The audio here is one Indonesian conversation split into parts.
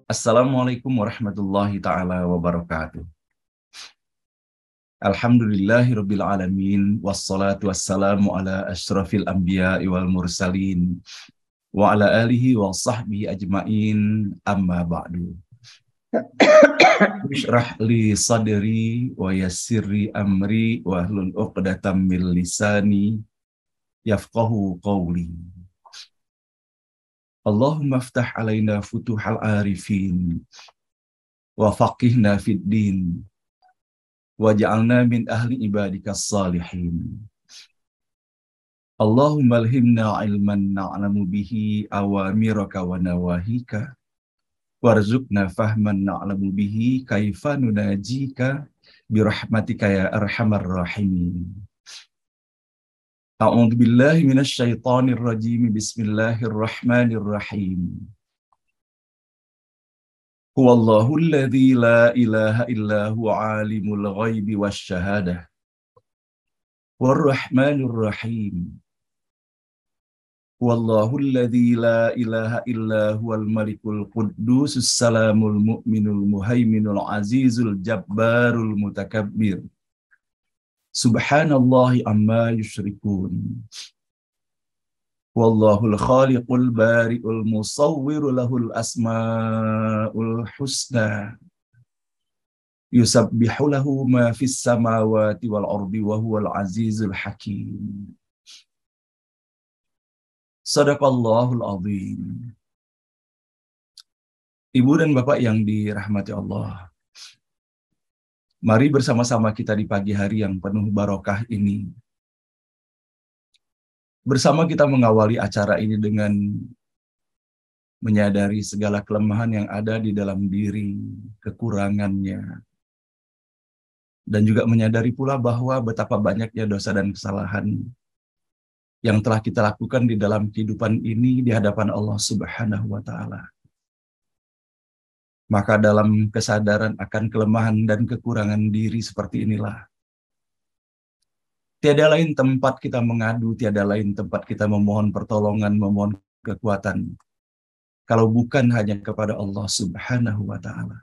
Assalamualaikum warahmatullahi ta'ala wabarakatuh. Alhamdulillahirabbil alamin wassalatu wassalamu ala asyrafil anbiya'i wal mursalin wa ala alihi wa sahbihi ajmain amma ba'du. Ishrah li sadri wa yassirli amri wa hlul 'uqdatam min lisani yafqahu qawli. Allahumma aftah alaina futuhal arifin wa faqihna fid din waj'alna min ahli ibadikas salihin. Allahumma alhimna ilman na'lamu bihi awamiraka wa nawahika warzuqna fahman na'lamu bihi kaifa nunajika birahmatika ya arhamar rahimin. A'udzu billahi minasy syaithanir rajim. Bismillahirrahmanirrahim. Huwallahu alladzi la ilaha illa huwa alimul ghaibi wasyahadah warrahmanir rahim. Huwallahu alladzi la ilaha illa huwal malikul quddusus salamul mu'minul muhaiminul azizul jabbarul mutakabbir. Subhanallahi amma yusyrikun. Wallahul khaliqul bari'ul musawwiru lahul asma'ul husna. Yusabbihu lahu ma fis samawati wal ardi wa huwal azizul hakim. Sadaqallahul azim. Ibu dan Bapak yang dirahmati Allah, mari bersama-sama kita di pagi hari yang penuh barokah ini. Bersama kita mengawali acara ini dengan menyadari segala kelemahan yang ada di dalam diri, kekurangannya. Dan juga menyadari pula bahwa betapa banyaknya dosa dan kesalahan yang telah kita lakukan di dalam kehidupan ini di hadapan Allah Subhanahu wa Ta'ala. Maka dalam kesadaran akan kelemahan dan kekurangan diri seperti inilah, tiada lain tempat kita mengadu, tiada lain tempat kita memohon pertolongan, memohon kekuatan, kalau bukan hanya kepada Allah Subhanahu wa Ta'ala.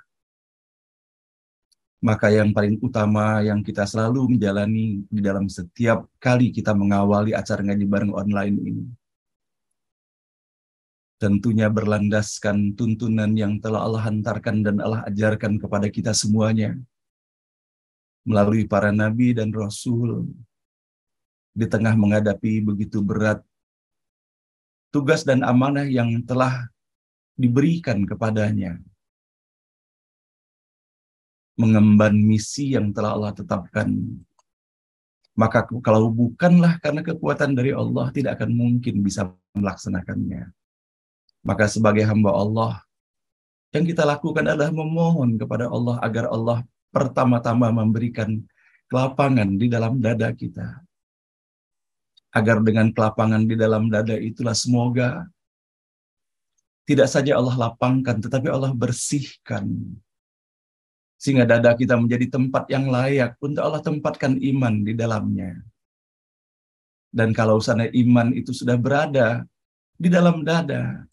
Maka yang paling utama yang kita selalu menjalani di dalam setiap kali kita mengawali acara ngaji bareng online ini, tentunya berlandaskan tuntunan yang telah Allah hantarkan dan Allah ajarkan kepada kita semuanya melalui para nabi dan rasul di tengah menghadapi begitu berat tugas dan amanah yang telah diberikan kepadanya, mengemban misi yang telah Allah tetapkan. Maka kalau bukanlah karena kekuatan dari Allah, tidak akan mungkin bisa melaksanakannya. Maka sebagai hamba Allah, yang kita lakukan adalah memohon kepada Allah agar Allah pertama-tama memberikan kelapangan di dalam dada kita. Agar dengan kelapangan di dalam dada itulah semoga tidak saja Allah lapangkan, tetapi Allah bersihkan. Sehingga dada kita menjadi tempat yang layak untuk Allah tempatkan iman di dalamnya. Dan kalau sana iman itu sudah berada di dalam dada,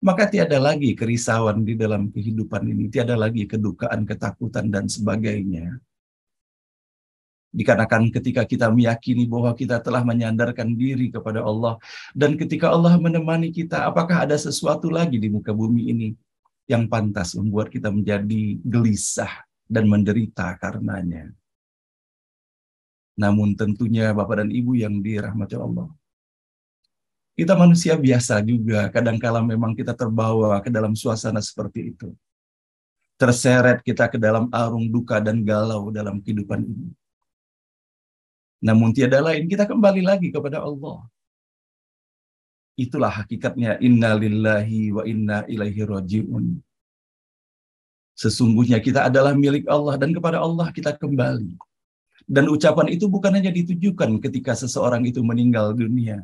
maka tiada lagi kerisauan di dalam kehidupan ini, tiada lagi kedukaan, ketakutan, dan sebagainya. Dikarenakan ketika kita meyakini bahwa kita telah menyandarkan diri kepada Allah, dan ketika Allah menemani kita, apakah ada sesuatu lagi di muka bumi ini yang pantas membuat kita menjadi gelisah dan menderita karenanya? Namun tentunya Bapak dan Ibu yang dirahmati Allah, kita manusia biasa juga, kadangkala memang kita terbawa ke dalam suasana seperti itu. Terseret kita ke dalam arung duka dan galau dalam kehidupan ini. Namun tiada lain, kita kembali lagi kepada Allah. Itulah hakikatnya, inna lillahi wa inna ilaihi raji'un. Sesungguhnya kita adalah milik Allah dan kepada Allah kita kembali. Dan ucapan itu bukan hanya ditujukan ketika seseorang itu meninggal dunia,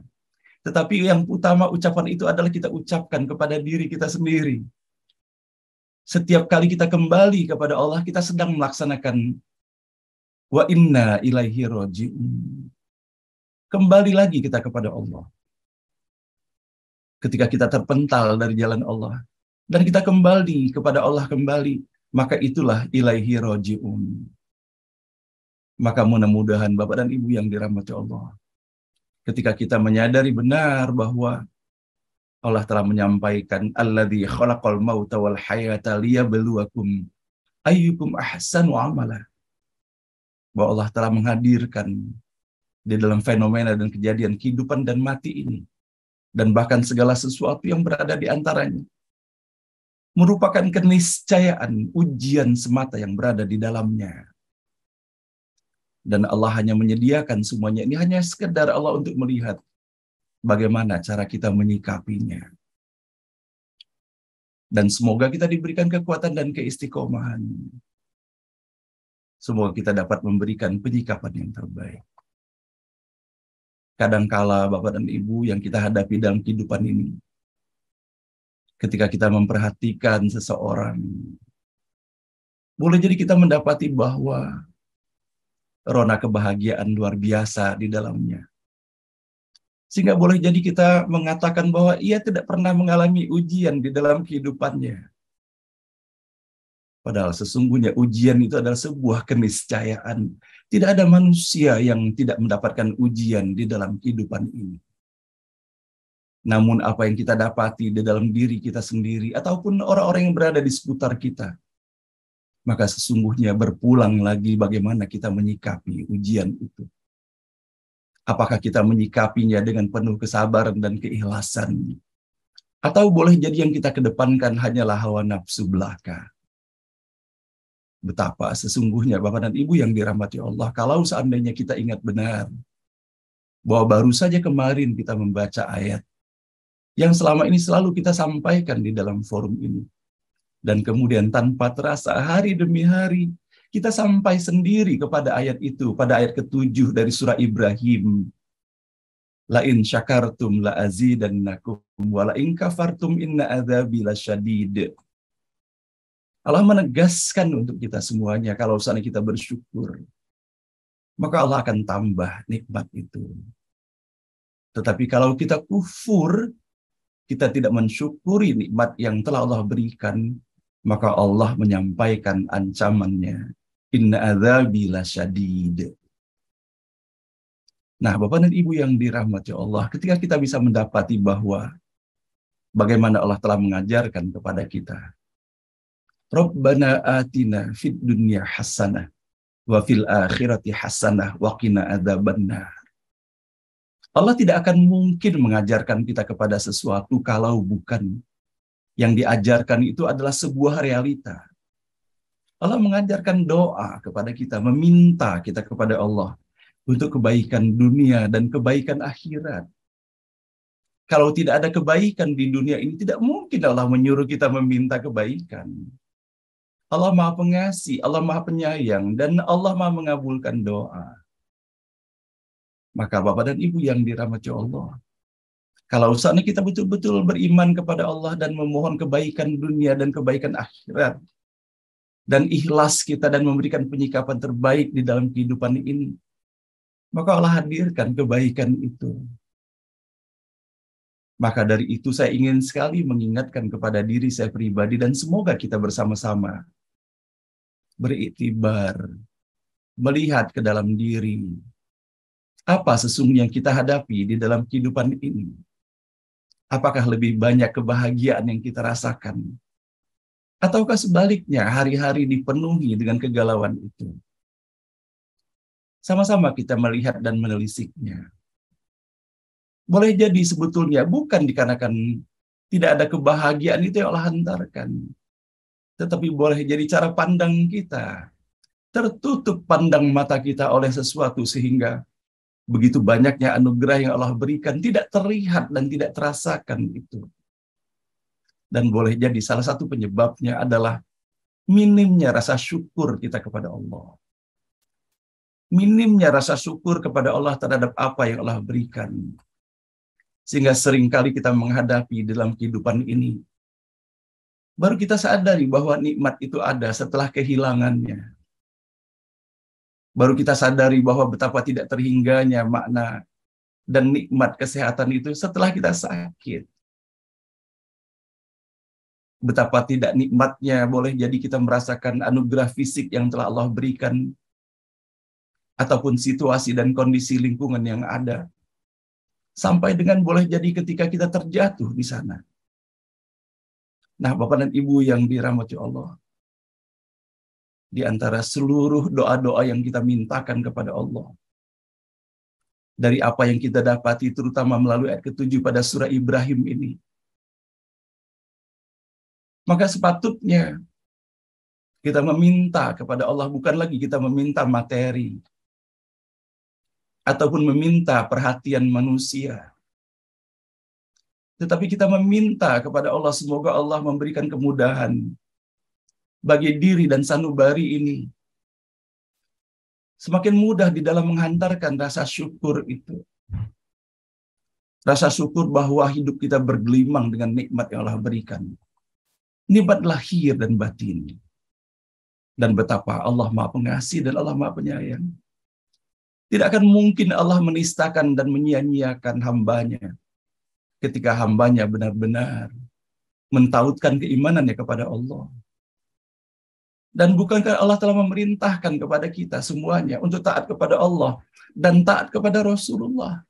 tetapi yang utama ucapan itu adalah kita ucapkan kepada diri kita sendiri. Setiap kali kita kembali kepada Allah, kita sedang melaksanakan wa inna ilaihi raji'un. Kembali lagi kita kepada Allah. Ketika kita terpental dari jalan Allah, dan kita kembali kepada Allah kembali, maka itulah ilaihi roji'un. Maka mudah-mudahan Bapak dan Ibu yang dirahmati Allah, ketika kita menyadari benar bahwa Allah telah menyampaikan alladzi khalaqal mauta wal hayata liyabluwakum ayyukum ahsanu amala, bahwa Allah telah menghadirkan di dalam fenomena dan kejadian kehidupan dan mati ini, dan bahkan segala sesuatu yang berada di antaranya, merupakan keniscayaan, ujian semata yang berada di dalamnya. Dan Allah hanya menyediakan semuanya ini hanya sekedar Allah untuk melihat bagaimana cara kita menyikapinya. Dan semoga kita diberikan kekuatan dan keistiqomahan. Semoga kita dapat memberikan penyikapan yang terbaik. Kadangkala Bapak dan Ibu yang kita hadapi dalam kehidupan ini, ketika kita memperhatikan seseorang, boleh jadi kita mendapati bahwa rona kebahagiaan luar biasa di dalamnya. Sehingga boleh jadi kita mengatakan bahwa ia tidak pernah mengalami ujian di dalam kehidupannya. Padahal sesungguhnya ujian itu adalah sebuah keniscayaan. Tidak ada manusia yang tidak mendapatkan ujian di dalam kehidupan ini. Namun apa yang kita dapati di dalam diri kita sendiri, ataupun orang-orang yang berada di seputar kita, maka sesungguhnya berpulang lagi bagaimana kita menyikapi ujian itu. Apakah kita menyikapinya dengan penuh kesabaran dan keikhlasan? Atau boleh jadi yang kita kedepankan hanyalah hawa nafsu belaka. Betapa sesungguhnya Bapak dan Ibu yang dirahmati Allah, kalau seandainya kita ingat benar, bahwa baru saja kemarin kita membaca ayat yang selama ini selalu kita sampaikan di dalam forum ini. Dan kemudian tanpa terasa hari demi hari, kita sampai sendiri kepada ayat itu, pada ayat ke-7 dari surah Ibrahim. La in syakartum la azidannakum wa la in kafartum inna adzabi lasyadid. Allah menegaskan untuk kita semuanya, kalau seandainya kita bersyukur, maka Allah akan tambah nikmat itu. Tetapi kalau kita kufur, kita tidak mensyukuri nikmat yang telah Allah berikan, maka Allah menyampaikan ancamannya. Inna adzabi lasyadid. Nah, Bapak dan Ibu yang dirahmati Allah, ketika kita bisa mendapati bahwa bagaimana Allah telah mengajarkan kepada kita, Rabbana atina fid dunya hasanah wa fil akhirati hasanah wa qina adzabannar. Allah tidak akan mungkin mengajarkan kita kepada sesuatu kalau bukan yang diajarkan itu adalah sebuah realita. Allah mengajarkan doa kepada kita, meminta kita kepada Allah untuk kebaikan dunia dan kebaikan akhirat. Kalau tidak ada kebaikan di dunia ini, tidak mungkin Allah menyuruh kita meminta kebaikan. Allah Maha Pengasih, Allah Maha Penyayang, dan Allah Maha mengabulkan doa. Maka Bapak dan Ibu yang dirahmati Allah, kalau saatnya kita betul-betul beriman kepada Allah dan memohon kebaikan dunia dan kebaikan akhirat, dan ikhlas kita dan memberikan penyikapan terbaik di dalam kehidupan ini, maka Allah hadirkan kebaikan itu. Maka dari itu saya ingin sekali mengingatkan kepada diri saya pribadi, dan semoga kita bersama-sama beriktibar, melihat ke dalam diri, apa sesungguhnya yang kita hadapi di dalam kehidupan ini. Apakah lebih banyak kebahagiaan yang kita rasakan? Ataukah sebaliknya hari-hari dipenuhi dengan kegalauan itu? Sama-sama kita melihat dan menelisiknya. Boleh jadi sebetulnya bukan dikarenakan tidak ada kebahagiaan itu yang Allah hantarkan. Tetapi boleh jadi cara pandang kita. Tertutup pandang mata kita oleh sesuatu sehingga begitu banyaknya anugerah yang Allah berikan tidak terlihat dan tidak terasakan itu. Dan boleh jadi salah satu penyebabnya adalah minimnya rasa syukur kita kepada Allah. Minimnya rasa syukur kepada Allah terhadap apa yang Allah berikan. Sehingga seringkali kita menghadapi dalam kehidupan ini, baru kita sadari bahwa nikmat itu ada setelah kehilangannya. Baru kita sadari bahwa betapa tidak terhingganya makna dan nikmat kesehatan itu setelah kita sakit. Betapa tidak nikmatnya boleh jadi kita merasakan anugerah fisik yang telah Allah berikan, ataupun situasi dan kondisi lingkungan yang ada. Sampai dengan boleh jadi ketika kita terjatuh di sana. Nah, Bapak dan Ibu yang dirahmati Allah, di antara seluruh doa-doa yang kita mintakan kepada Allah, dari apa yang kita dapati terutama melalui ayat ke-7 pada surah Ibrahim ini, maka sepatutnya kita meminta kepada Allah, bukan lagi kita meminta materi ataupun meminta perhatian manusia, tetapi kita meminta kepada Allah semoga Allah memberikan kemudahan bagi diri dan sanubari ini semakin mudah di dalam menghantarkan rasa syukur itu. Rasa syukur bahwa hidup kita bergelimang dengan nikmat yang Allah berikan. Nikmat lahir dan batin. Dan betapa Allah Maha Pengasih dan Allah Maha Penyayang. Tidak akan mungkin Allah menistakan dan menyia-nyiakan hambanya ketika hambanya benar-benar mentautkan keimanannya kepada Allah. Dan bukankah Allah telah memerintahkan kepada kita semuanya untuk taat kepada Allah dan taat kepada Rasulullah.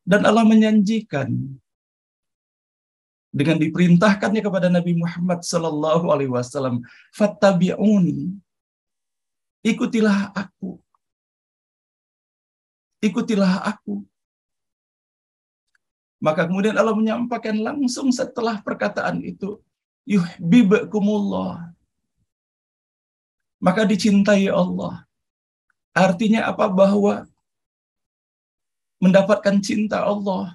Dan Allah menjanjikan dengan diperintahkannya kepada Nabi Muhammad sallallahu alaihi wasallam, "Fattabi'uni." Ikutilah aku. Ikutilah aku. Maka kemudian Allah menyampaikan langsung setelah perkataan itu, "Yuhibbukumullah." Maka dicintai Allah. Artinya apa? Bahwa mendapatkan cinta Allah,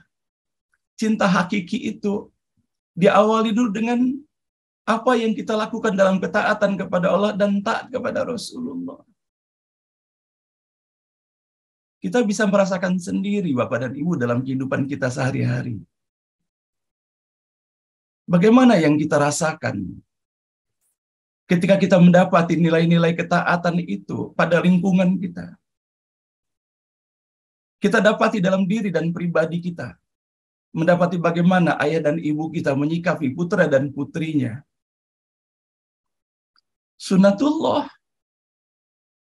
cinta hakiki itu diawali dulu dengan apa yang kita lakukan dalam ketaatan kepada Allah dan taat kepada Rasulullah. Kita bisa merasakan sendiri, Bapak dan Ibu, dalam kehidupan kita sehari-hari. Bagaimana yang kita rasakan ketika kita mendapati nilai-nilai ketaatan itu pada lingkungan kita. Kita dapati dalam diri dan pribadi kita. Mendapati bagaimana ayah dan ibu kita menyikapi putra dan putrinya. Sunnatullah,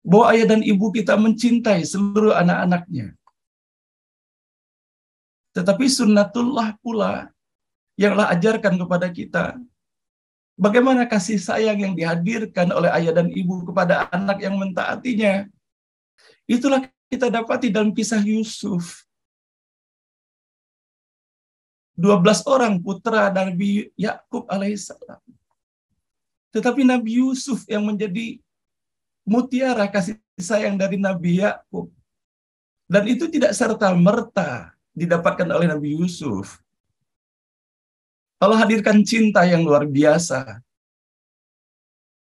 bahwa ayah dan ibu kita mencintai seluruh anak-anaknya. Tetapi sunnatullah pula yang Allah ajarkan kepada kita, bagaimana kasih sayang yang dihadirkan oleh ayah dan ibu kepada anak yang mentaatinya. Itulah kita dapati dalam kisah Yusuf. 12 orang putra Nabi Yakub alaihissalam. Tetapi Nabi Yusuf yang menjadi mutiara kasih sayang dari Nabi Yakub. Dan itu tidak serta-merta didapatkan oleh Nabi Yusuf. Allah hadirkan cinta yang luar biasa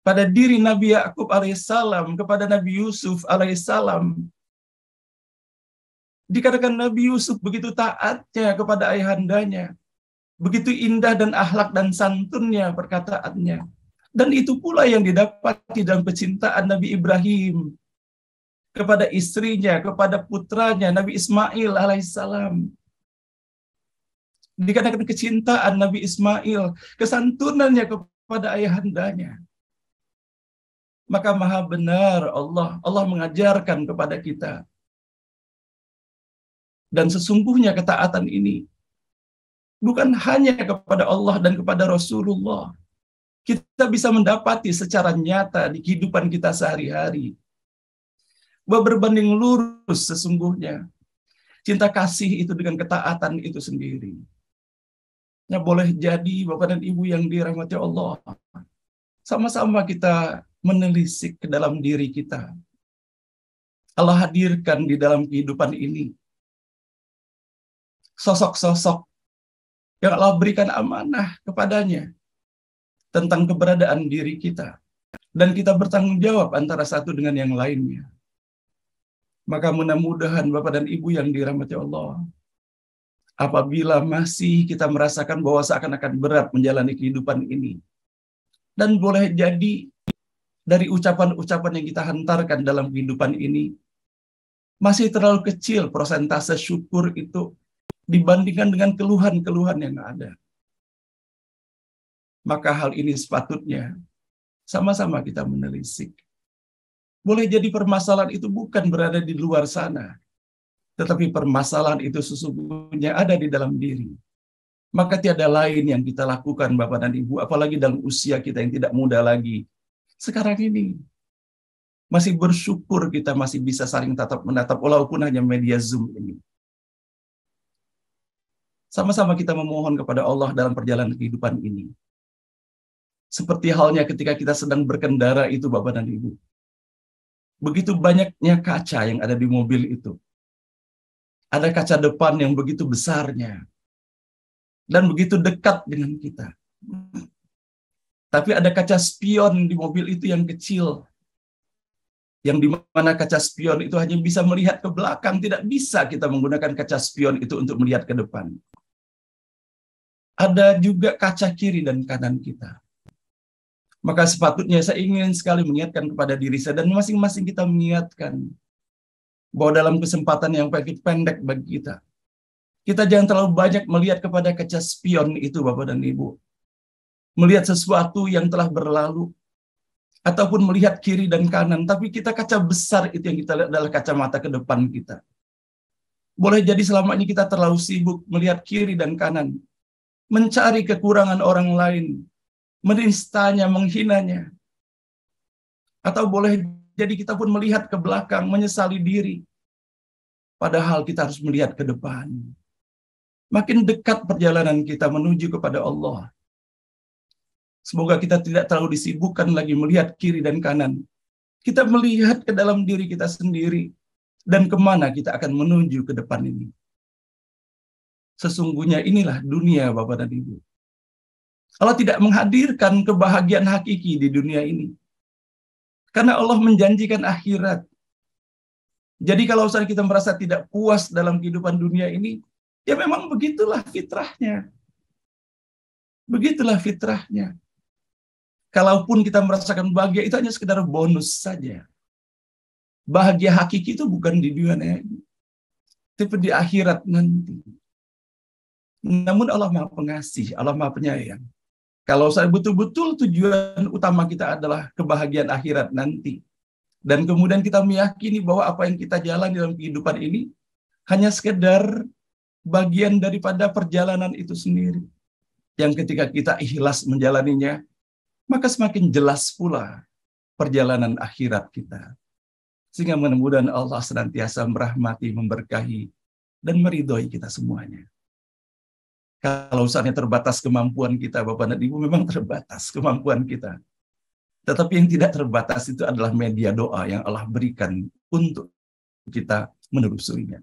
pada diri Nabi Yakub alaihissalam kepada Nabi Yusuf alaihissalam. Dikatakan Nabi Yusuf begitu taatnya kepada ayahandanya, begitu indah dan akhlak dan santunnya perkataannya. Dan itu pula yang didapati dalam kecintaan Nabi Ibrahim kepada istrinya, kepada putranya Nabi Ismail alaihissalam. Dikatakan kecintaan Nabi Ismail, kesantunannya kepada ayahandanya. Maka maha benar Allah mengajarkan kepada kita. Dan sesungguhnya ketaatan ini bukan hanya kepada Allah dan kepada Rasulullah. Kita bisa mendapati secara nyata di kehidupan kita sehari-hari. Bahwa berbanding lurus sesungguhnya cinta kasih itu dengan ketaatan itu sendiri. Ya, boleh jadi Bapak dan Ibu yang dirahmati Allah, sama-sama kita menelisik ke dalam diri kita. Allah hadirkan di dalam kehidupan ini sosok-sosok yang Allah berikan amanah kepadanya tentang keberadaan diri kita. Dan kita bertanggung jawab antara satu dengan yang lainnya. Maka mudah-mudahan Bapak dan Ibu yang dirahmati Allah, apabila masih kita merasakan bahwa seakan-akan berat menjalani kehidupan ini, dan boleh jadi dari ucapan-ucapan yang kita hantarkan dalam kehidupan ini, masih terlalu kecil persentase syukur itu dibandingkan dengan keluhan-keluhan yang ada. Maka hal ini sepatutnya sama-sama kita menelisik. Boleh jadi permasalahan itu bukan berada di luar sana, tetapi permasalahan itu sesungguhnya ada di dalam diri. Maka tiada lain yang kita lakukan, Bapak dan Ibu, apalagi dalam usia kita yang tidak muda lagi. Sekarang ini, masih bersyukur kita masih bisa saling tatap menatap, walaupun hanya media Zoom ini. Sama-sama kita memohon kepada Allah dalam perjalanan kehidupan ini. Seperti halnya ketika kita sedang berkendara itu, Bapak dan Ibu. Begitu banyaknya kaca yang ada di mobil itu. Ada kaca depan yang begitu besarnya. Dan begitu dekat dengan kita. Tapi ada kaca spion di mobil itu yang kecil. Yang di mana kaca spion itu hanya bisa melihat ke belakang. Tidak bisa kita menggunakan kaca spion itu untuk melihat ke depan. Ada juga kaca kiri dan kanan kita. Maka sepatutnya saya ingin sekali mengingatkan kepada diri saya dan masing-masing kita mengingatkan bahwa dalam kesempatan yang pendek bagi kita jangan terlalu banyak melihat kepada kaca spion itu, Bapak dan Ibu. Melihat sesuatu yang telah berlalu ataupun melihat kiri dan kanan, tapi kita kaca besar itu yang kita lihat adalah kacamata ke depan kita. Boleh jadi selama ini kita terlalu sibuk melihat kiri dan kanan, mencari kekurangan orang lain, menistanya, menghinanya. Atau boleh jadi kita pun melihat ke belakang, menyesali diri. Padahal kita harus melihat ke depan. Makin dekat perjalanan kita menuju kepada Allah. Semoga kita tidak terlalu disibukkan lagi melihat kiri dan kanan. Kita melihat ke dalam diri kita sendiri. Dan kemana kita akan menuju ke depan ini. Sesungguhnya inilah dunia, Bapak dan Ibu. Allah tidak menghadirkan kebahagiaan hakiki di dunia ini. Karena Allah menjanjikan akhirat. Jadi kalau kita merasa tidak puas dalam kehidupan dunia ini, ya memang begitulah fitrahnya. Begitulah fitrahnya. Kalaupun kita merasakan bahagia, itu hanya sekedar bonus saja. Bahagia hakiki itu bukan di dunia ini, tapi di akhirat nanti. Namun Allah Maha Pengasih, Allah Maha Penyayang. Kalau saya betul-betul tujuan utama kita adalah kebahagiaan akhirat nanti. Dan kemudian kita meyakini bahwa apa yang kita jalani dalam kehidupan ini hanya sekedar bagian daripada perjalanan itu sendiri. Yang ketika kita ikhlas menjalaninya, maka semakin jelas pula perjalanan akhirat kita. Sehingga mudah-mudahan Allah senantiasa merahmati, memberkahi, dan meridhoi kita semuanya. Kalau saatnya terbatas kemampuan kita, Bapak dan Ibu, memang terbatas kemampuan kita. Tetapi yang tidak terbatas itu adalah media doa yang Allah berikan untuk kita menelusurinya.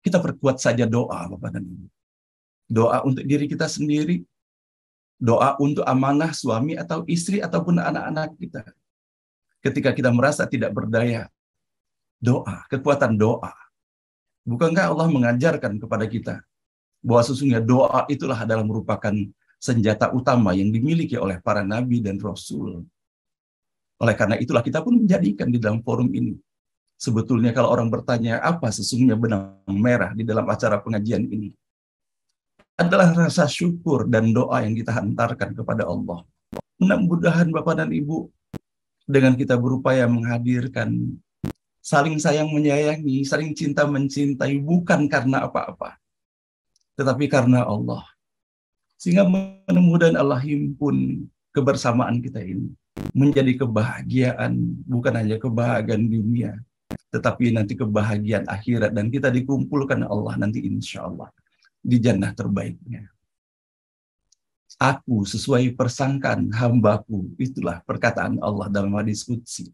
Kita perkuat saja doa, Bapak dan Ibu. Doa untuk diri kita sendiri, doa untuk amanah suami atau istri ataupun anak-anak kita. Ketika kita merasa tidak berdaya, doa, kekuatan doa. Bukankah Allah mengajarkan kepada kita bahwa sesungguhnya doa itulah adalah merupakan senjata utama yang dimiliki oleh para nabi dan rasul. Oleh karena itulah kita pun menjadikan di dalam forum ini. Sebetulnya kalau orang bertanya apa sesungguhnya benang merah di dalam acara pengajian ini, adalah rasa syukur dan doa yang kita hantarkan kepada Allah. Mudah-mudahan Bapak dan Ibu, dengan kita berupaya menghadirkan saling sayang menyayangi, saling cinta mencintai, bukan karena apa-apa, tetapi karena Allah. Sehingga mudah-mudahan Allah himpun kebersamaan kita ini menjadi kebahagiaan, bukan hanya kebahagiaan dunia, tetapi nanti kebahagiaan akhirat, dan kita dikumpulkan Allah nanti insya Allah di jannah terbaiknya. Aku sesuai persangkaan hambaku, itulah perkataan Allah dalam hadis qudsi.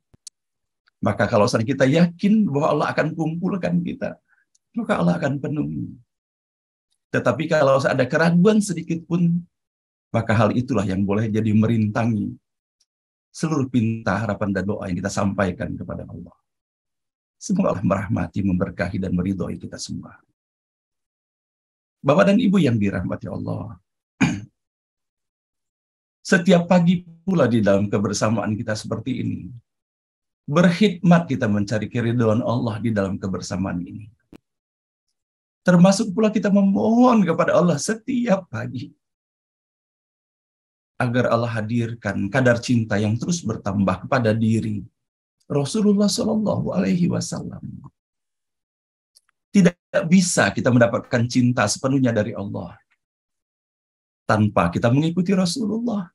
Maka kalau kita yakin bahwa Allah akan kumpulkan kita, maka Allah akan penuhi. Tetapi kalau ada keraguan sedikit pun, maka hal itulah yang boleh jadi merintangi seluruh pinta harapan dan doa yang kita sampaikan kepada Allah. Semoga Allah merahmati, memberkahi, dan meridhoi kita semua. Bapak dan Ibu yang dirahmati Allah, setiap pagi pula di dalam kebersamaan kita seperti ini, berkhidmat kita mencari keridhaan Allah di dalam kebersamaan ini. Termasuk pula kita memohon kepada Allah setiap pagi agar Allah hadirkan kadar cinta yang terus bertambah kepada diri Rasulullah Shallallahu Alaihi Wasallam. Tidak bisa kita mendapatkan cinta sepenuhnya dari Allah tanpa kita mengikuti Rasulullah.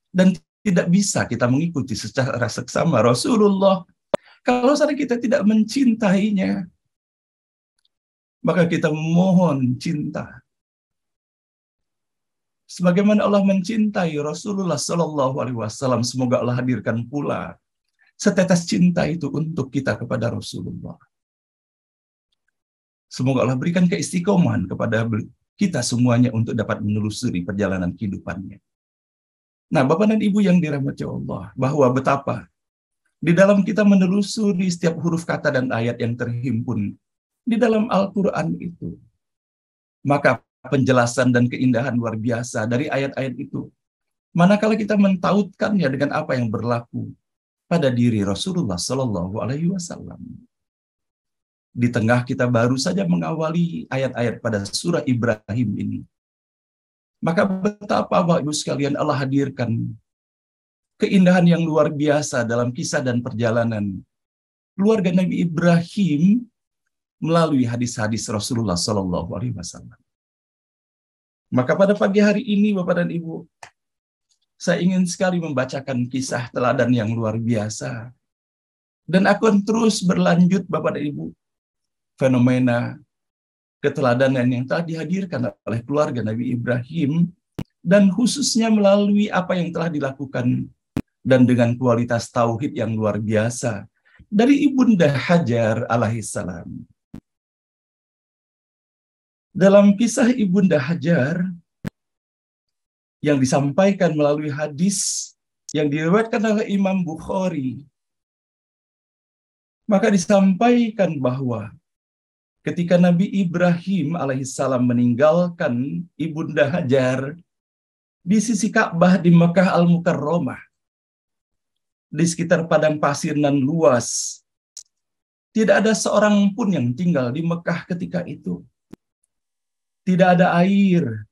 Dan tidak bisa kita mengikuti secara seksama Rasulullah kalau saja kita tidak mencintainya. Maka kita memohon cinta. Sebagaimana Allah mencintai Rasulullah Shallallahu Alaihi Wasallam, semoga Allah hadirkan pula setetes cinta itu untuk kita kepada Rasulullah. Semoga Allah berikan keistiqomahan kepada kita semuanya untuk dapat menelusuri perjalanan kehidupannya. Nah, Bapak dan Ibu yang dirahmati Allah, bahwa betapa di dalam kita menelusuri setiap huruf kata dan ayat yang terhimpun di dalam Al-Quran itu, maka penjelasan dan keindahan luar biasa dari ayat-ayat itu, manakala kita mentautkannya dengan apa yang berlaku pada diri Rasulullah Shallallahu Alaihi Wasallam. Di tengah kita baru saja mengawali ayat-ayat pada surah Ibrahim ini, maka betapa Bapak Ibu sekalian Allah hadirkan keindahan yang luar biasa dalam kisah dan perjalanan keluarga Nabi Ibrahim melalui hadis-hadis Rasulullah Shallallahu Alaihi Wasallam. Maka pada pagi hari ini Bapak dan Ibu, saya ingin sekali membacakan kisah teladan yang luar biasa. Dan akan terus berlanjut Bapak dan Ibu, fenomena keteladanan yang telah dihadirkan oleh keluarga Nabi Ibrahim, dan khususnya melalui apa yang telah dilakukan dan dengan kualitas tauhid yang luar biasa dari Ibunda Hajar alaihissalam. Dalam kisah Ibunda Hajar yang disampaikan melalui hadis yang diriwayatkan oleh Imam Bukhari, maka disampaikan bahwa ketika Nabi Ibrahim alaihissalam meninggalkan Ibunda Hajar di sisi Ka'bah di Mekah Al-Mukarramah, di sekitar padang pasir nan luas, tidak ada seorang pun yang tinggal di Mekah ketika itu. Tidak ada air,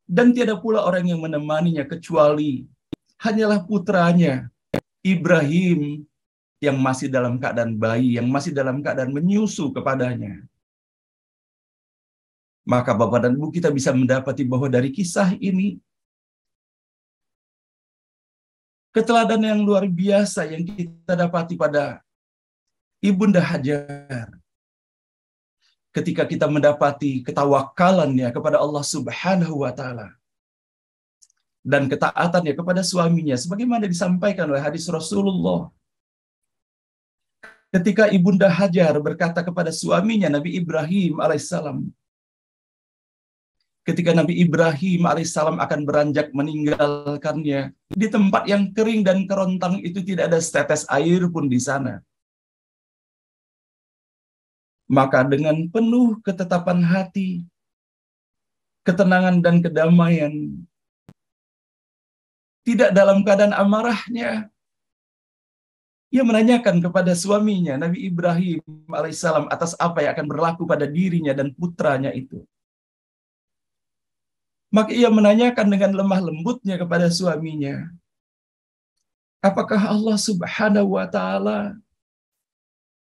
dan tiada pula orang yang menemaninya kecuali hanyalah putranya Ibrahim yang masih dalam keadaan bayi, yang masih dalam keadaan menyusu kepadanya. Maka Bapak dan Ibu, kita bisa mendapati bahwa dari kisah ini keteladanan yang luar biasa yang kita dapati pada Ibunda Hajar ketika kita mendapati ketawakalannya kepada Allah Subhanahu wa Ta'ala dan ketaatannya kepada suaminya, sebagaimana disampaikan oleh hadis Rasulullah. Ketika Ibunda Hajar berkata kepada suaminya Nabi Ibrahim alaihissalam, ketika Nabi Ibrahim alaihissalam akan beranjak meninggalkannya di tempat yang kering dan kerontang itu, tidak ada setetes air pun di sana. Maka dengan penuh ketetapan hati, ketenangan dan kedamaian, tidak dalam keadaan amarahnya, ia menanyakan kepada suaminya Nabi Ibrahim alaihissalam atas apa yang akan berlaku pada dirinya dan putranya itu. Maka ia menanyakan dengan lemah lembutnya kepada suaminya, apakah Allah Subhanahu wa Ta'ala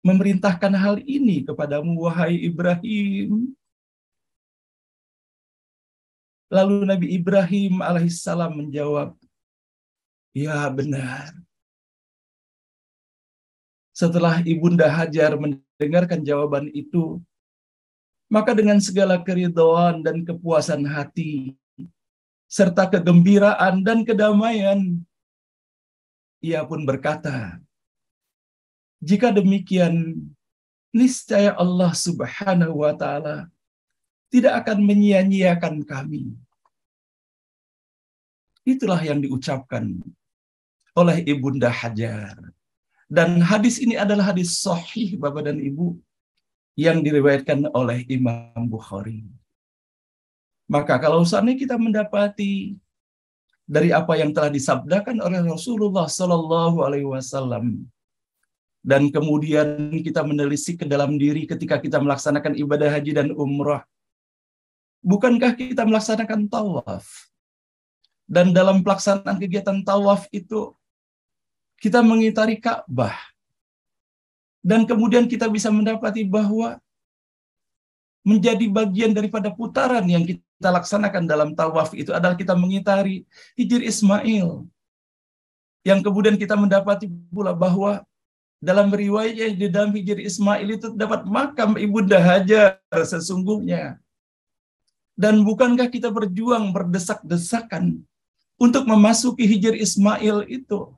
memerintahkan hal ini kepadamu, wahai Ibrahim? Lalu Nabi Ibrahim alaihissalam menjawab, ya benar. Setelah Ibunda Hajar mendengarkan jawaban itu, maka dengan segala keridhaan dan kepuasan hati, serta kegembiraan dan kedamaian, ia pun berkata, jika demikian, niscaya Allah Subhanahu wa Ta'ala tidak akan menyia-nyiakan kami. Itulah yang diucapkan oleh Ibunda Hajar. Dan hadis ini adalah hadis sahih Bapak dan Ibu yang diriwayatkan oleh Imam Bukhari. Maka kalau seandainya kita mendapati dari apa yang telah disabdakan oleh Rasulullah Sallallahu Alaihi Wasallam, dan kemudian kita menelisik ke dalam diri ketika kita melaksanakan ibadah haji dan umrah, bukankah kita melaksanakan tawaf? Dan dalam pelaksanaan kegiatan tawaf itu, kita mengitari Ka'bah. Dan kemudian kita bisa mendapati bahwa menjadi bagian daripada putaran yang kita laksanakan dalam tawaf itu adalah kita mengitari Hijr Ismail. Yang kemudian kita mendapati pula bahwa dalam riwayatnya di dalam Hijr Ismail itu dapat makam Ibunda Hajar sesungguhnya. Dan bukankah kita berjuang berdesak-desakan untuk memasuki Hijr Ismail itu?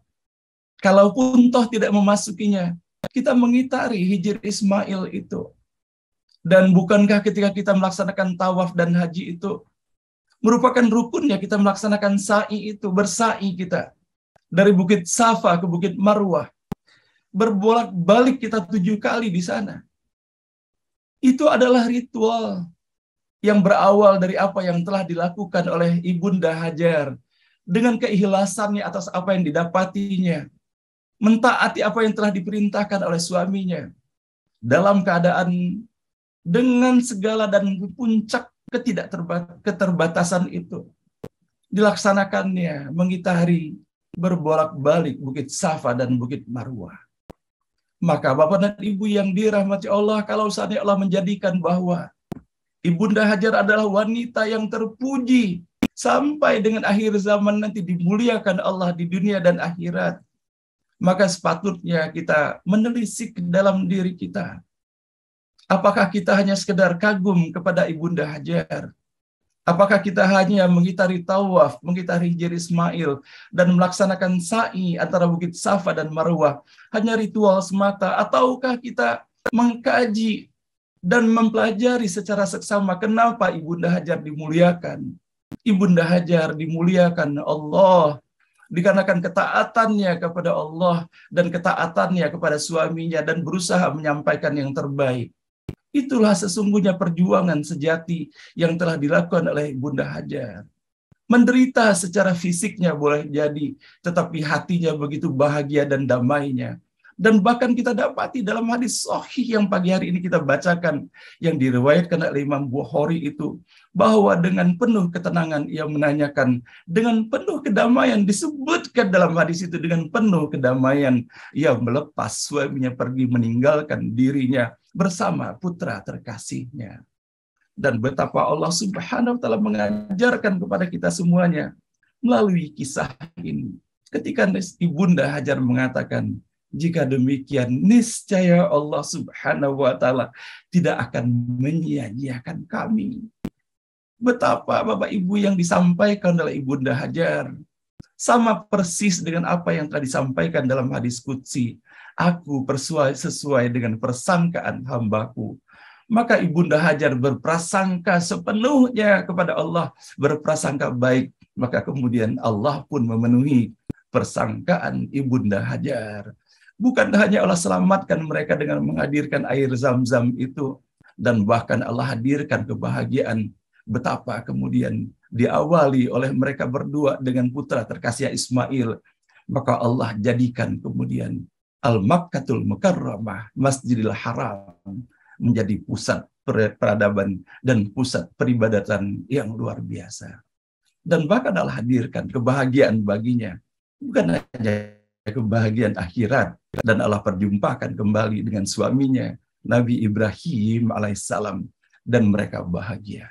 Kalaupun toh tidak memasukinya, kita mengitari Hijr Ismail itu. Dan bukankah ketika kita melaksanakan tawaf dan haji itu merupakan rukunnya kita melaksanakan sa'i itu, bersa'i kita. Dari Bukit Safa ke Bukit Marwah. Berbolak-balik kita 7 kali di sana. Itu adalah ritual yang berawal dari apa yang telah dilakukan oleh Ibunda Hajar. Dengan keikhlasannya atas apa yang didapatinya. Mentaati apa yang telah diperintahkan oleh suaminya. Dalam keadaan dengan segala dan puncak keterbatasan itu. Dilaksanakannya mengitari berbolak-balik Bukit Safa dan Bukit Marwah. Maka Bapak dan Ibu yang dirahmati Allah, kalau saatnya Allah menjadikan bahwa Ibunda Hajar adalah wanita yang terpuji sampai dengan akhir zaman nanti dimuliakan Allah di dunia dan akhirat, maka sepatutnya kita menelisik dalam diri kita. Apakah kita hanya sekedar kagum kepada Ibunda Hajar? Apakah kita hanya mengitari tawaf, mengitari Hijr Ismail, dan melaksanakan sa'i antara Bukit Safa dan Marwah hanya ritual semata? Ataukah kita mengkaji dan mempelajari secara seksama kenapa Ibunda Hajar dimuliakan? Ibunda Hajar dimuliakan Allah dikarenakan ketaatannya kepada Allah dan ketaatannya kepada suaminya dan berusaha menyampaikan yang terbaik. Itulah sesungguhnya perjuangan sejati yang telah dilakukan oleh Ibunda Hajar. Menderita secara fisiknya boleh jadi, tetapi hatinya begitu bahagia dan damainya. Dan bahkan kita dapati dalam hadis sahih yang pagi hari ini kita bacakan, yang diriwayatkan oleh Imam Bukhari itu, bahwa dengan penuh ketenangan ia menanyakan, dengan penuh kedamaian, disebutkan dalam hadis itu, dengan penuh kedamaian ia melepas suaminya pergi meninggalkan dirinya bersama putra terkasihnya. Dan betapa Allah Subhanahu wa taala mengajarkan kepada kita semuanya melalui kisah ini. Ketika Ibunda Hajar mengatakan, jika demikian niscaya Allah Subhanahu wa taala tidak akan menyia-nyiakan kami. Betapa Bapak Ibu yang disampaikan oleh Ibunda Hajar sama persis dengan apa yang telah disampaikan dalam hadis qudsi. Aku sesuai dengan persangkaan hambaku. Maka Ibunda Hajar berprasangka sepenuhnya kepada Allah, berprasangka baik. Maka kemudian Allah pun memenuhi persangkaan Ibunda Hajar. Bukan hanya Allah selamatkan mereka dengan menghadirkan air Zam-Zam itu, dan bahkan Allah hadirkan kebahagiaan. Betapa kemudian diawali oleh mereka berdua dengan putra terkasih Ismail. Maka Allah jadikan kemudian Al-Makkatul Mukarramah, Masjidil Haram, menjadi pusat peradaban dan pusat peribadatan yang luar biasa. Dan bahkan Allah hadirkan kebahagiaan baginya. Bukan hanya kebahagiaan akhirat, dan Allah perjumpakan kembali dengan suaminya, Nabi Ibrahim alaihissalam, dan mereka bahagia.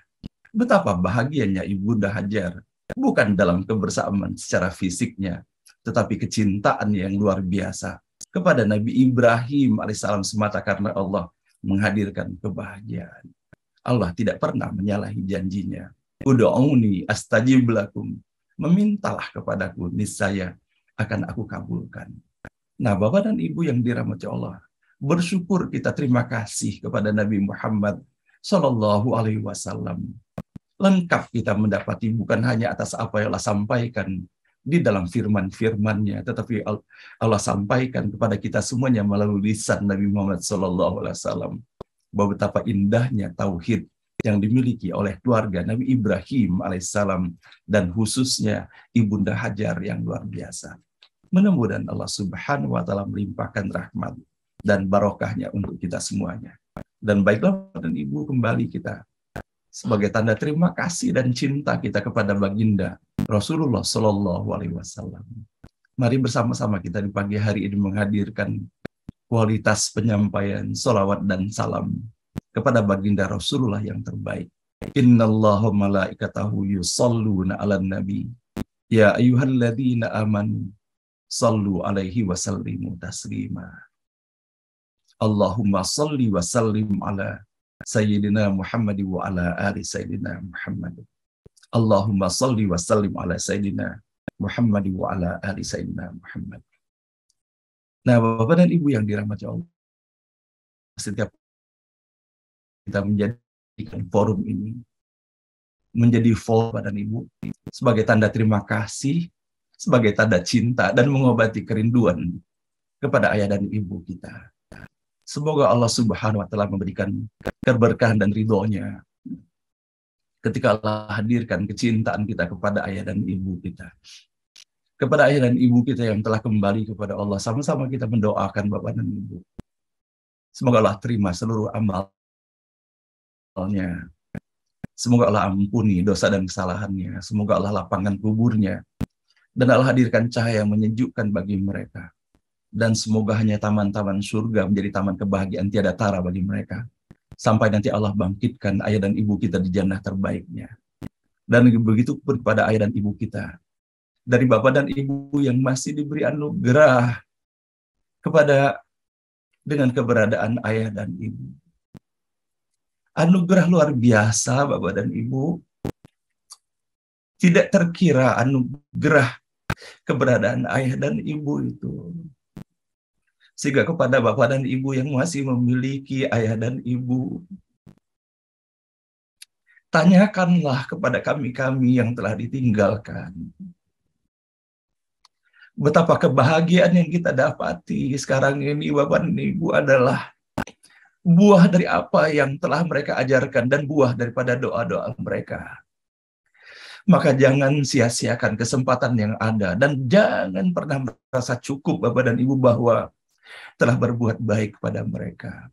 Betapa bahagianya Ibunda Hajar, bukan dalam kebersamaan secara fisiknya, tetapi kecintaan yang luar biasa kepada Nabi Ibrahim alaihissalam semata karena Allah menghadirkan kebahagiaan. Allah tidak pernah menyalahi janjinya. Ud'uni astajib lakum. Memintalah kepadaku, niscaya akan aku kabulkan. Nah, Bapak dan Ibu yang dirahmati Allah, bersyukur kita, terima kasih kepada Nabi Muhammad Sallallahu Alaihi Wasallam. Lengkap kita mendapati bukan hanya atas apa yang Allah sampaikan di dalam firman-firman-Nya, tetapi Allah sampaikan kepada kita semuanya melalui lisan Nabi Muhammad Sallallahu Alaihi Wasallam, bahwa betapa indahnya tauhid yang dimiliki oleh keluarga Nabi Ibrahim alaihissalam, dan khususnya Ibunda Hajar yang luar biasa. Mudah-mudahan Allah Subhanahu wa taala melimpahkan rahmat dan barokahnya untuk kita semuanya. Dan baiklah dan Ibu, kembali kita sebagai tanda terima kasih dan cinta kita kepada baginda Rasulullah Shallallahu Alaihi Wasallam. Mari bersama-sama kita di pagi hari ini menghadirkan kualitas penyampaian salawat dan salam kepada baginda Rasulullah yang terbaik. Innallaha malaikatahu yusalluna 'alan nabi. Ya ayyuhalladzina amanu sallu alaihi wa sallimu taslima. Allahumma salli wa sallim ala sayyidina Muhammad wa ala ali sayyidina Muhammad. Allahumma salli wa sallim ala sayyidina Muhammad wa ala ali sayyidina Muhammad. Nah, Bapak dan Ibu yang dirahmati Allah, setiap kita menjadikan forum ini menjadi forum Bapak dan Ibu sebagai tanda terima kasih, sebagai tanda cinta dan mengobati kerinduan kepada ayah dan ibu kita. Semoga Allah Subhanahu wa taala memberikan keberkahan dan ridhonya ketika Allah hadirkan kecintaan kita kepada ayah dan ibu kita. Kepada ayah dan ibu kita yang telah kembali kepada Allah, sama-sama kita mendoakan Bapak dan Ibu. Semoga Allah terima seluruh amalnya. Semoga Allah ampuni dosa dan kesalahannya. Semoga Allah lapangkan kuburnya. Dan Allah hadirkan cahaya yang menyejukkan bagi mereka. Dan semoga hanya taman-taman surga menjadi taman kebahagiaan tiada tara bagi mereka. Sampai nanti Allah bangkitkan ayah dan ibu kita di jannah terbaiknya. Dan begitu pun kepada ayah dan ibu kita. Dari bapak dan ibu yang masih diberi anugerah kepada dengan keberadaan ayah dan ibu. Anugerah luar biasa Bapak dan Ibu. Tidak terkira anugerah keberadaan ayah dan ibu itu. Sehingga kepada Bapak dan Ibu yang masih memiliki ayah dan ibu, tanyakanlah kepada kami-kami yang telah ditinggalkan. Betapa kebahagiaan yang kita dapati sekarang ini Bapak dan Ibu adalah buah dari apa yang telah mereka ajarkan dan buah daripada doa-doa mereka. Maka jangan sia-siakan kesempatan yang ada dan jangan pernah merasa cukup Bapak dan Ibu bahwa telah berbuat baik kepada mereka.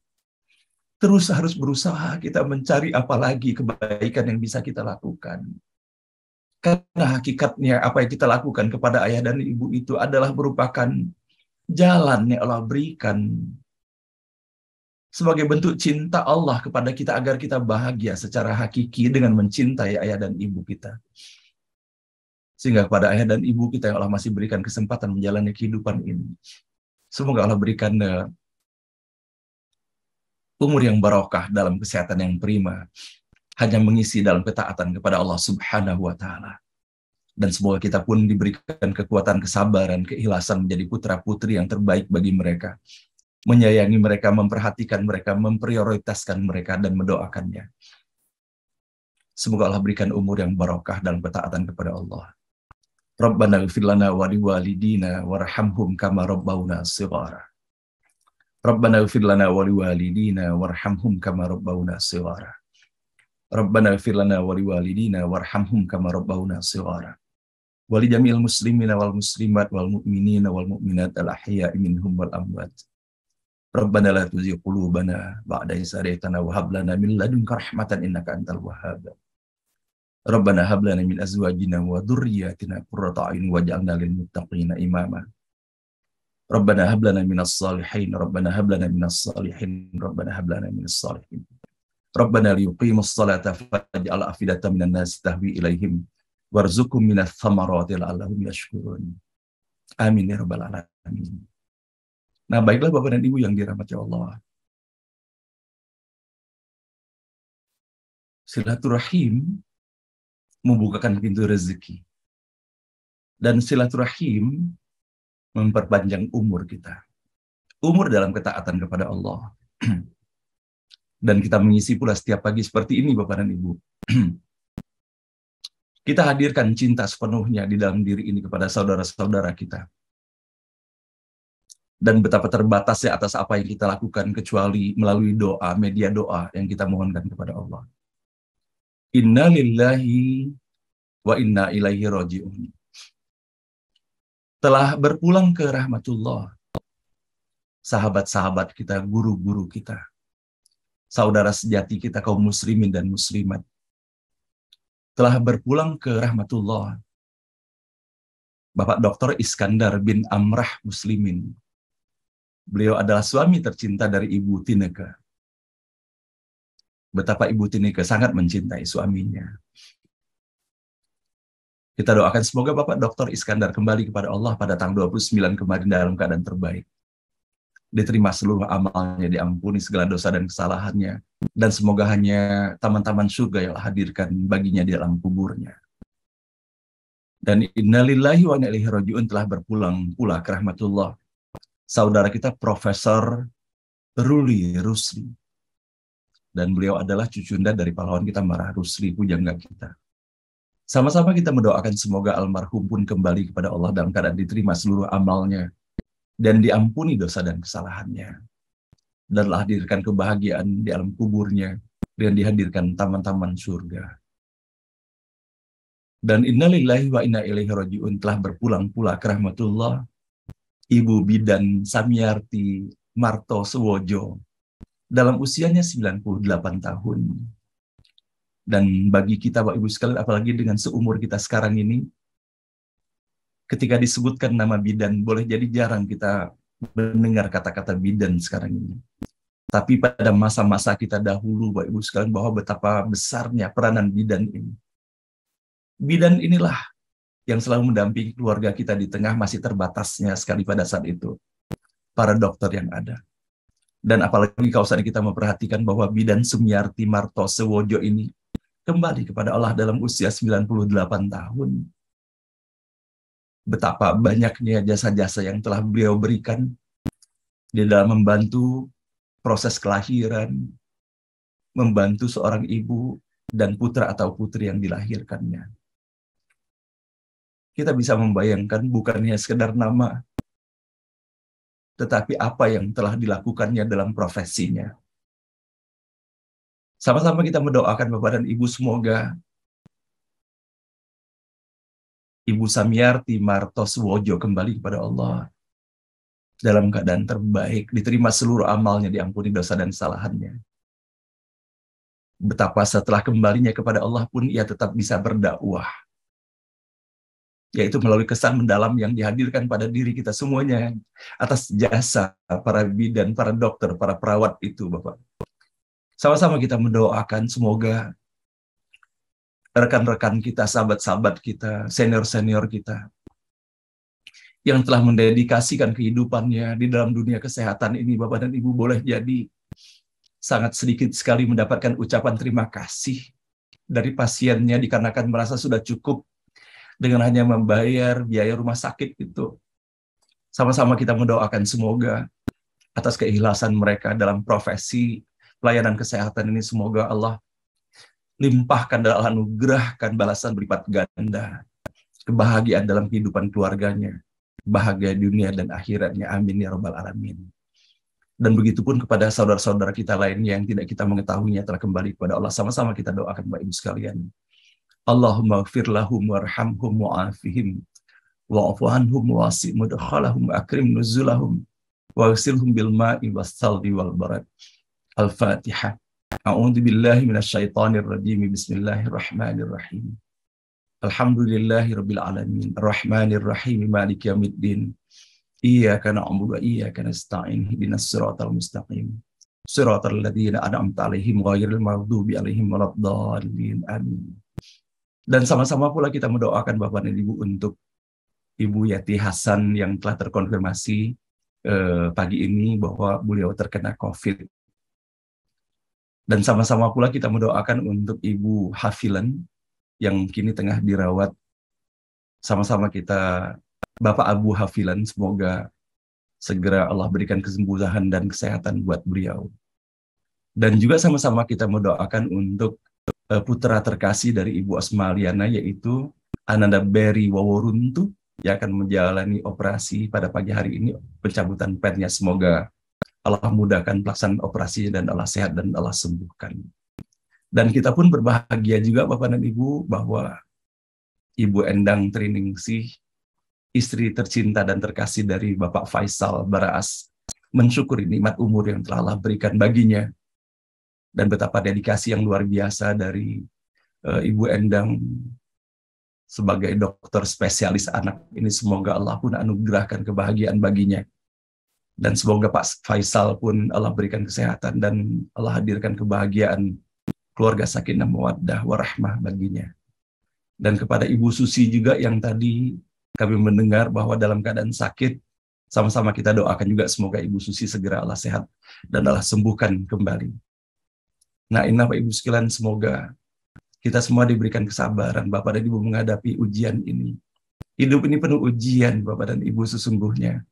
Terus harus berusaha kita mencari apa lagi kebaikan yang bisa kita lakukan. Karena hakikatnya apa yang kita lakukan kepada ayah dan ibu itu adalah merupakan jalan yang Allah berikan sebagai bentuk cinta Allah kepada kita agar kita bahagia secara hakiki dengan mencintai ayah dan ibu kita. Sehingga kepada ayah dan ibu kita yang Allah masih berikan kesempatan menjalani kehidupan ini, semoga Allah berikan umur yang barokah dalam kesehatan yang prima, hanya mengisi dalam ketaatan kepada Allah Subhanahu wa taala. Dan semoga kita pun diberikan kekuatan, kesabaran, keikhlasan menjadi putra-putri yang terbaik bagi mereka. Menyayangi mereka, memperhatikan mereka, memprioritaskan mereka, dan mendoakannya. Semoga Allah berikan umur yang barokah dalam ketaatan kepada Allah. Rabbana ighfir lana wa liwalidina warhamhum kama rabbawna shighara. Rabbana ighfir lana wa liwalidina warhamhum kama rabbawna shighara. Rabbana ighfir lana wa liwalidina warhamhum kama rabbawna shighara. Wa li jami'il muslimina wal muslimat wal mu'minina wal mu'minat al ahya'i minhum wal amwat. Rabbana la tuzigh qulubana ba'da idh hadaytana wa hab lana min ladunka rahmatan innaka antal wahhab. Rabbana hab lana min azwajina wa dhurriyyatina qurrata a'yun waj'alna lil muttaqina imama. Rabbana hab lana minas salihin, Rabbana hab lana minas salihin, Rabbana hab lana minas salihin. Rabbana liyuqimus salata faj'al afidatan minan nasi tahwi ilaihim warzuqhum minats thamarati la'allahum yashkurun. Amin ya rabbal alamin. Nah, baiklah Bapak dan Ibu yang dirahmati Allah. Silaturahim membukakan pintu rezeki. Dan silaturahim memperpanjang umur kita. Umur dalam ketaatan kepada Allah. Dan kita mengisi pula setiap pagi seperti ini Bapak dan Ibu. Kita hadirkan cinta sepenuhnya di dalam diri ini kepada saudara-saudara kita. Dan betapa terbatasnya atas apa yang kita lakukan kecuali melalui doa, media doa yang kita mohonkan kepada Allah. Inna lillahi wa inna ilaihi raji'un. Telah berpulang ke rahmatullah sahabat-sahabat kita, guru-guru kita, saudara sejati kita kaum muslimin dan muslimat telah berpulang ke rahmatullah, Bapak Dr. Iskandar bin Amrah Muslimin. Beliau adalah suami tercinta dari Ibu Tineke. Betapa Ibu Tineke sangat mencintai suaminya. Kita doakan semoga Bapak Dr. Iskandar kembali kepada Allah pada tanggal 29 kemarin dalam keadaan terbaik. Diterima seluruh amalnya, diampuni segala dosa dan kesalahannya, dan semoga hanya taman-taman surga yang hadirkan baginya di dalam kuburnya. Dan innalillahi wa inna ilaihi raji'un telah berpulang pula ke rahmatullah saudara kita Profesor Ruli Rusli. Dan beliau adalah cucunda dari pahlawan kita Marah Rusli, pujangga kita. Sama-sama kita mendoakan semoga almarhum pun kembali kepada Allah dalam keadaan diterima seluruh amalnya dan diampuni dosa dan kesalahannya. Dan hadirkan kebahagiaan di alam kuburnya dan dihadirkan taman-taman surga. Dan innalillahi wa inna ilaihi raji'un telah berpulang pula ke rahmatullah Ibu Bidan Samyarti Marto Suwojo dalam usianya 98 tahun. Dan bagi kita Bapak Ibu sekalian, apalagi dengan seumur kita sekarang ini, ketika disebutkan nama bidan, boleh jadi jarang kita mendengar kata-kata bidan sekarang ini. Tapi pada masa-masa kita dahulu, Bapak Ibu sekalian, bahwa betapa besarnya peranan bidan ini. Bidan inilah yang selalu mendampingi keluarga kita di tengah masih terbatasnya sekali pada saat itu para dokter yang ada. Dan apalagi kalau saat kita memperhatikan bahwa Bidan Sumyarti Marto Suwojo ini kembali kepada Allah dalam usia 98 tahun. Betapa banyaknya jasa-jasa yang telah beliau berikan di dalam membantu proses kelahiran, membantu seorang ibu dan putra atau putri yang dilahirkannya. Kita bisa membayangkan bukannya sekedar nama, tetapi apa yang telah dilakukannya dalam profesinya. Sama-sama kita mendoakan Bapak dan Ibu semoga Ibu Samyarti Marto Suwojo kembali kepada Allah dalam keadaan terbaik, diterima seluruh amalnya, diampuni dosa dan kesalahannya. Betapa setelah kembalinya kepada Allah pun ia tetap bisa berdakwah, yaitu melalui kesan mendalam yang dihadirkan pada diri kita semuanya atas jasa para bidan, para dokter, para perawat itu, Bapak. Sama-sama kita mendoakan semoga rekan-rekan kita, sahabat-sahabat kita, senior-senior kita yang telah mendedikasikan kehidupannya di dalam dunia kesehatan ini, Bapak dan Ibu, boleh jadi sangat sedikit sekali mendapatkan ucapan terima kasih dari pasiennya dikarenakan merasa sudah cukup dengan hanya membayar biaya rumah sakit itu. Sama-sama kita mendoakan semoga atas keikhlasan mereka dalam profesi pelayanan kesehatan ini, semoga Allah limpahkan dan anugerahkan balasan berlipat ganda, kebahagiaan dalam kehidupan keluarganya, bahagia dunia dan akhiratnya. Amin ya rabbal alamin. Dan begitu pun kepada saudara-saudara kita lainnya yang tidak kita mengetahuinya telah kembali kepada Allah. Sama-sama kita doakan Bapak Ibu sekalian. Allahumma gfir lahum warhamhum wa'afihim wa'afu anhum wasi' mudkhalahum akrim nuzulahum waghsilhum bil ma'i was-saldi wal barad. Al-Fatihah. A'udzu billahi minasyaitonir rajim. Bismillahirrahmanirrahim. Alhamdulillahirabbil alamin. Arrahmanir rahim. Maliki yaumiddin. Iyyaka na'budu wa iyyaka nasta'in. Ihdinas siratal mustaqim. Siratal ladzina an'amta 'alaihim ghairil maghdubi 'alaihim waladdallin. Amin. Dan sama-sama pula kita mendoakan Bapak dan Ibu untuk Ibu Yati Hasan yang telah terkonfirmasi pagi ini bahwa beliau terkena COVID. Dan sama-sama pula kita mendoakan untuk Ibu Hafilan yang kini tengah dirawat. Sama-sama kita, Bapak Abu Hafilan, semoga segera Allah berikan kesembuhan dan kesehatan buat beliau. Dan juga sama-sama kita mendoakan untuk putra terkasih dari Ibu Asmaliana, yaitu Ananda Berry Waworuntu, yang akan menjalani operasi pada pagi hari ini, pencabutan pennya. Semoga Allah mudahkan pelaksanaan operasinya dan Allah sehat dan Allah sembuhkan. Dan kita pun berbahagia juga Bapak dan Ibu bahwa Ibu Endang Triningsih, istri tercinta dan terkasih dari Bapak Faisal Baraas, mensyukuri nikmat umur yang telah Allah berikan baginya dan betapa dedikasi yang luar biasa dari Ibu Endang sebagai dokter spesialis anak ini, semoga Allah pun anugerahkan kebahagiaan baginya. Dan semoga Pak Faisal pun Allah berikan kesehatan dan Allah hadirkan kebahagiaan keluarga sakinah mawaddah warahmah baginya. Dan kepada Ibu Susi juga yang tadi kami mendengar bahwa dalam keadaan sakit, sama-sama kita doakan juga semoga Ibu Susi segera Allah sehat dan Allah sembuhkan kembali. Nah, ini Bapak Ibu sekalian, semoga kita semua diberikan kesabaran Bapak dan Ibu menghadapi ujian ini. Hidup ini penuh ujian Bapak dan Ibu sesungguhnya.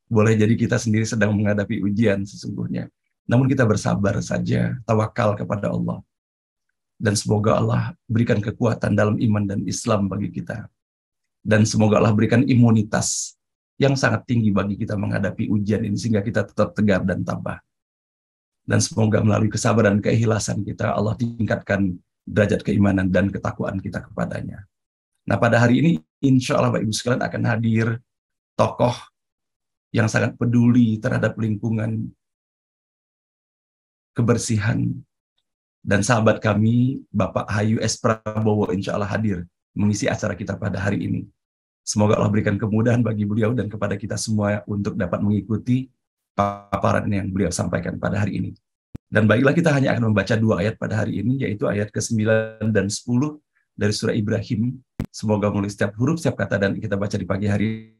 Boleh jadi kita sendiri sedang menghadapi ujian sesungguhnya. Namun kita bersabar saja, tawakal kepada Allah. Dan semoga Allah berikan kekuatan dalam iman dan Islam bagi kita. Dan semoga Allah berikan imunitas yang sangat tinggi bagi kita menghadapi ujian ini, sehingga kita tetap tegar dan tabah. Dan semoga melalui kesabaran, keikhlasan kita, Allah tingkatkan derajat keimanan dan ketakwaan kita kepadanya. Nah, pada hari ini, insya Allah Bapak Ibu sekalian akan hadir tokoh yang sangat peduli terhadap lingkungan, kebersihan, dan sahabat kami, Bapak Hayu S. Prabowo, insya Allah hadir mengisi acara kita pada hari ini. Semoga Allah berikan kemudahan bagi beliau dan kepada kita semua untuk dapat mengikuti paparan yang beliau sampaikan pada hari ini. Dan baiklah, kita hanya akan membaca 2 ayat pada hari ini, yaitu ayat ke-9 dan 10 dari surah Ibrahim. Semoga melalui setiap huruf, setiap kata dan kita baca di pagi hari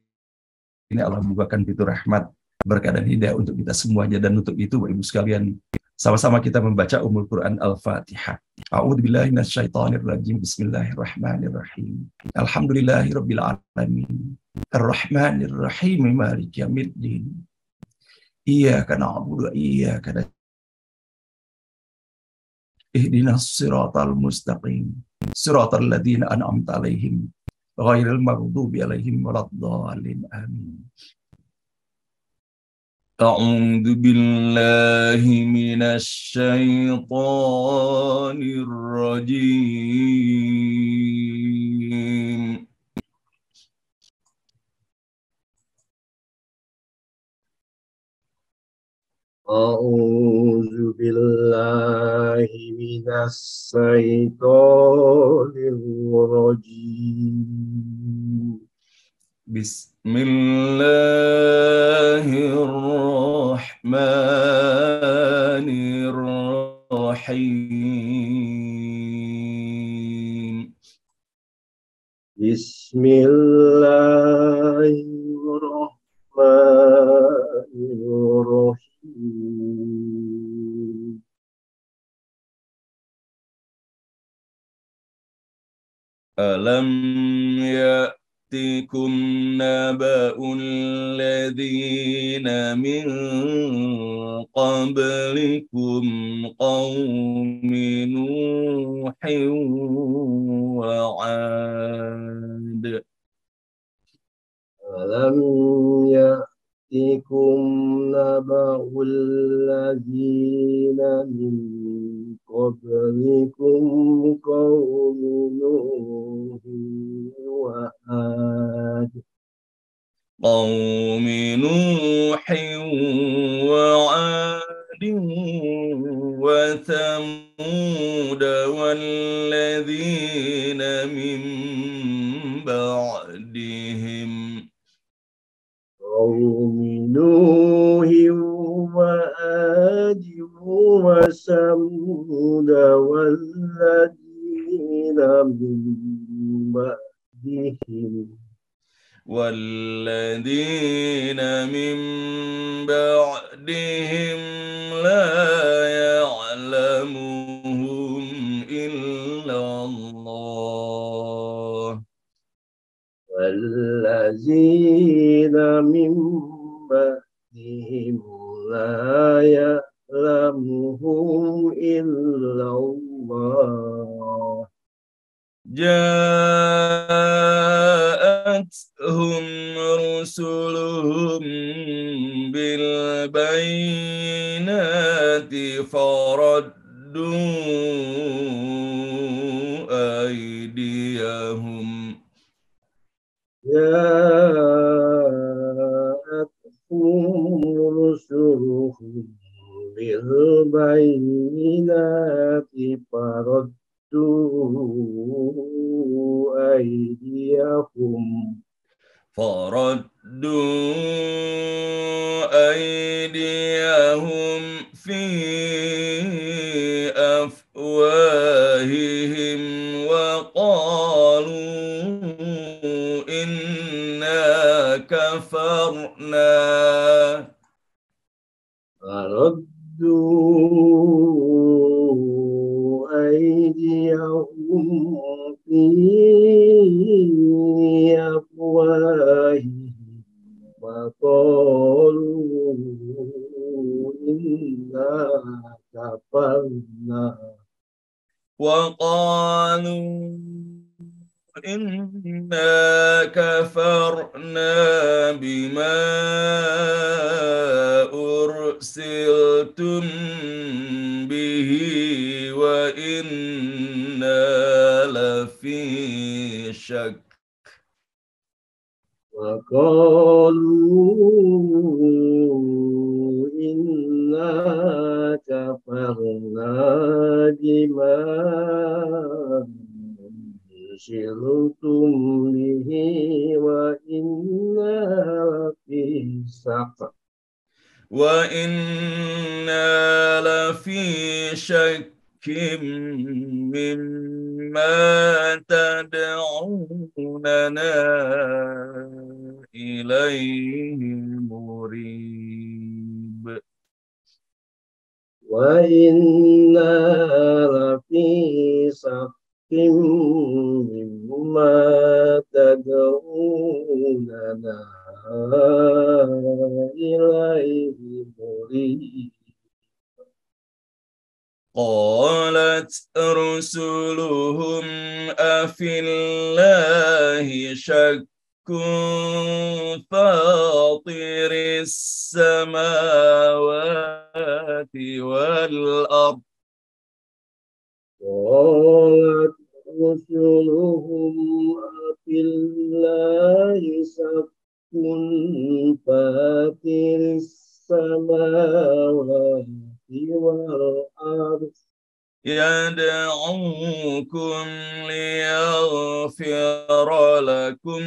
ini, Allah membukakan pintu rahmat, berkah dan hidayah untuk kita semuanya. Dan untuk itu, Bapak Ibu sekalian, sama-sama kita membaca Ummul Quran Al-Fatihah. A'udzubillahi minasyaitonirrajim. Bismillahirrahmanirrahim. Alhamdulillahirabbil alamin. Arrahmanirrahim. Maliki yaumiddin. Iyyaka na'budu wa iyyaka nasta'in. Ihdinas siratal mustaqim. Siratal ladzina an'amta 'alaihim ghairil maghdubi 'alaihim waladdallin. Amin. A'udzu billahi minasy syaithanir rajim. A'udzu billahi minas syaitonir rajim. Bismillahirrahmanirrahim. Bismillahirrahmanirrahim. Alam ya'tikum naba'ul ladzina min qablikum qaumi Nuhin wa 'ad. Alam ya'tikum naba'ul ladzina min qablikum qaumun Nuhin wa 'ad. قوم نوح وعاد وثمود والذين من بعدهم قوم نوح وعاد وثمود والذين من بعدهم لا يعلمهم إلا الله والذين من بعدهم لا يعلمهم إلا الله جاءتهم رسلهم بالبينات فردوا أيديهم جاءتهم رسلهم بالبينات فردوا بأفواههم وقالوا إنا كفرنا فردوا أيديهم في أفواههم وقالوا إنا كفرنا إنا كفرنا بما أرسلتم به وإنا لفي شك وقالوا إنا كفرنا بما أرسلتم به وإنا في شك مما تدعوننا إليه مريب وإنا لفي شك مما تدعوننا إليه مريب قالت رسلهم أفي الله شك فاطر السماوات والأرض قالت رسلهم أفي الله شك فاطر السماوات والأرض يدعوكم ليغفر لكم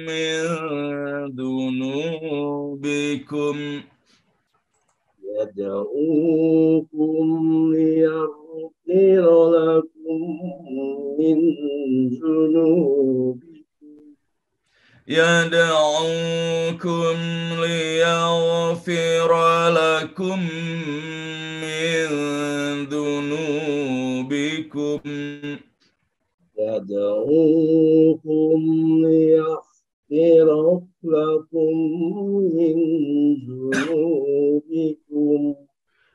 من ذنوبكم يدعوكم ليغفر لكم من ذنوبكم يدعوكم ليغفر لكم من ذنوبكم يدعوكم ليغفر لكم من ذنوبكم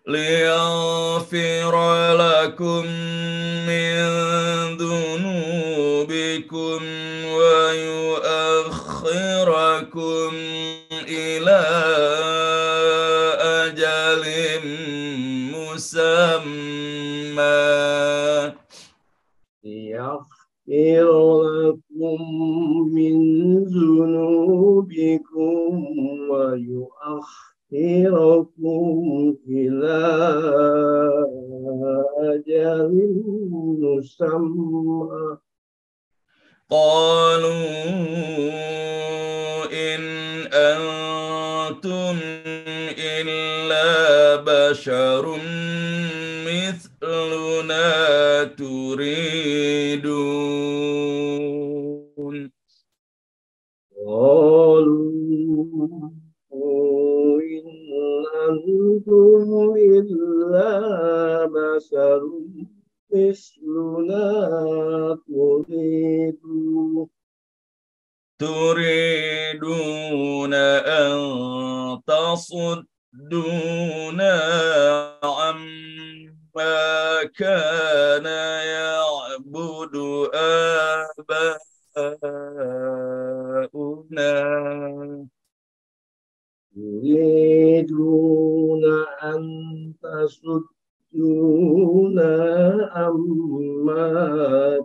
ليغفر لكم من ذنوبكم ويؤخركم إلى أجل مسمى ليغفر لكم من ذنوبكم ويؤخركم إلى أجل مسمى قالوا إن أنتم إلا بشر مثلنا تريدون قالوا إن أنتم إلا بشر مثلنا تريدون أن تصدونا عما كان يعبد آباؤنا يريدون أن تصدونا عما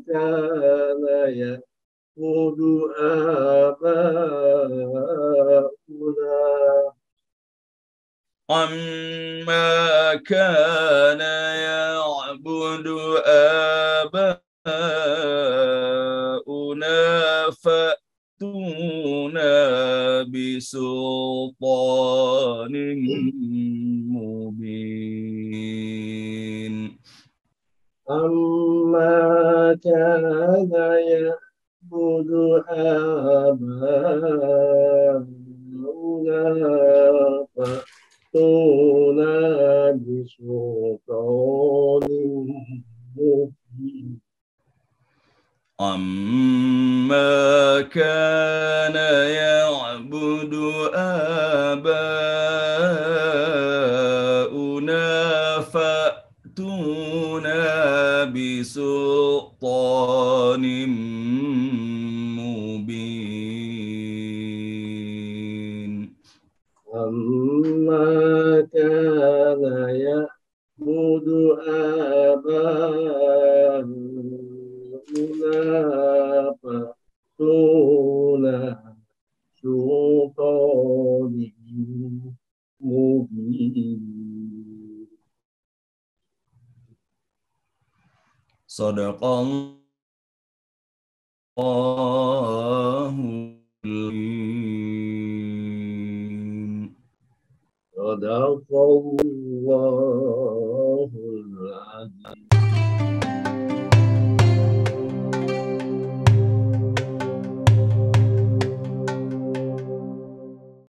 كان يعبد آباؤنا عما كان يعبد آباؤنا فأتونا بسلطان مبين عما كان يعبد آباؤنا فأتونا بسلطان مبين عما كان يعبد آباؤنا فأتونا بسلطان مبين عما كان يعبد آباؤنا فأتونا سلطان مبين صدق الله العظيم. صدق الله